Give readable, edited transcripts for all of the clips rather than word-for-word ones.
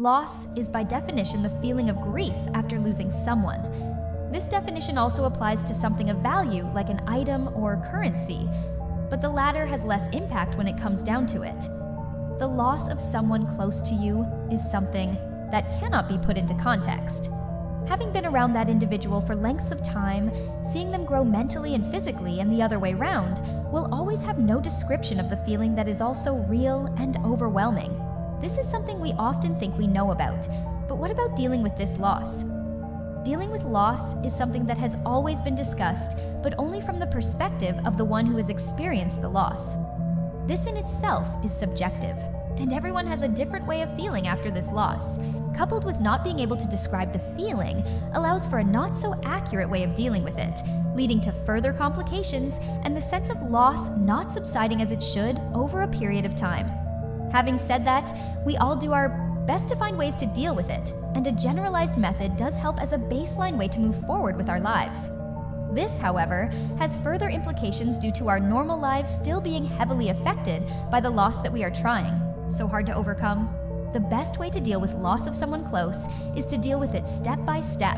Loss is by definition the feeling of grief after losing someone. This definition also applies to something of value like an item or currency, but the latter has less impact when it comes down to it. The loss of someone close to you is something that cannot be put into context. Having been around that individual for lengths of time, seeing them grow mentally and physically and the other way round will always have no description of the feeling that is also real and overwhelming. This is something we often think we know about, but what about dealing with this loss? Dealing with loss is something that has always been discussed, but only from the perspective of the one who has experienced the loss. This in itself is subjective, and everyone has a different way of feeling after this loss. Coupled with not being able to describe the feeling, allows for a not so accurate way of dealing with it, leading to further complications and the sense of loss not subsiding as it should over a period of time. Having said that, we all do our best to find ways to deal with it, and a generalized method does help as a baseline way to move forward with our lives. This, however, has further implications due to our normal lives still being heavily affected by the loss that we are trying so hard to overcome. The best way to deal with loss of someone close is to deal with it step by step.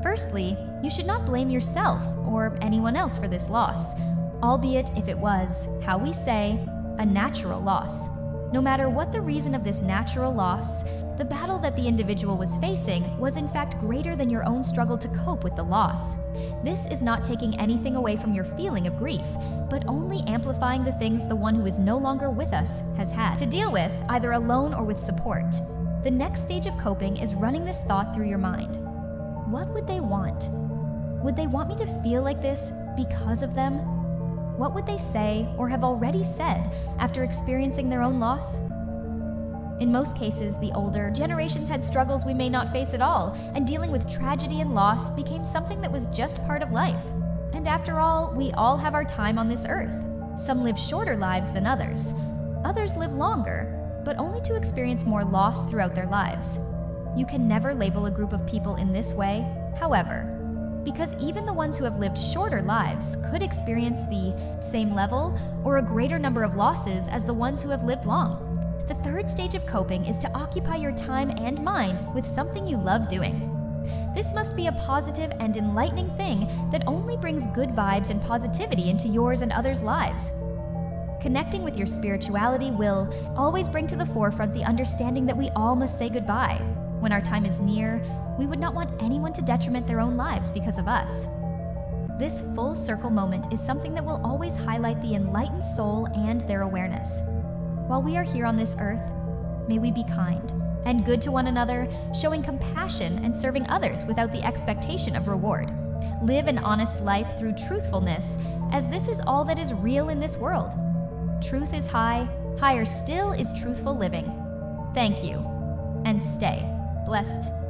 Firstly, you should not blame yourself or anyone else for this loss, albeit if it was, how we say, a natural loss. No matter what the reason of this natural loss, the battle that the individual was facing was in fact greater than your own struggle to cope with the loss. This is not taking anything away from your feeling of grief, but only amplifying the things the one who is no longer with us has had to deal with, either alone or with support. The next stage of coping is running this thought through your mind. What would they want? Would they want me to feel like this because of them? What would they say or have already said after experiencing their own loss? In most cases, the older generations had struggles we may not face at all, and dealing with tragedy and loss became something that was just part of life. And after all, we all have our time on this earth. Some live shorter lives than others. Others live longer, but only to experience more loss throughout their lives. You can never label a group of people in this way, however, because even the ones who have lived shorter lives could experience the same level or a greater number of losses as the ones who have lived long. The third stage of coping is to occupy your time and mind with something you love doing. This must be a positive and enlightening thing that only brings good vibes and positivity into yours and others' lives. Connecting with your spirituality will always bring to the forefront the understanding that we all must say goodbye. When our time is near, we would not want anyone to detriment their own lives because of us. This full circle moment is something that will always highlight the enlightened soul and their awareness. While we are here on this earth, may we be kind and good to one another, showing compassion and serving others without the expectation of reward. Live an honest life through truthfulness, as this is all that is real in this world. Truth is high, higher still is truthful living. Thank you, and stay blessed.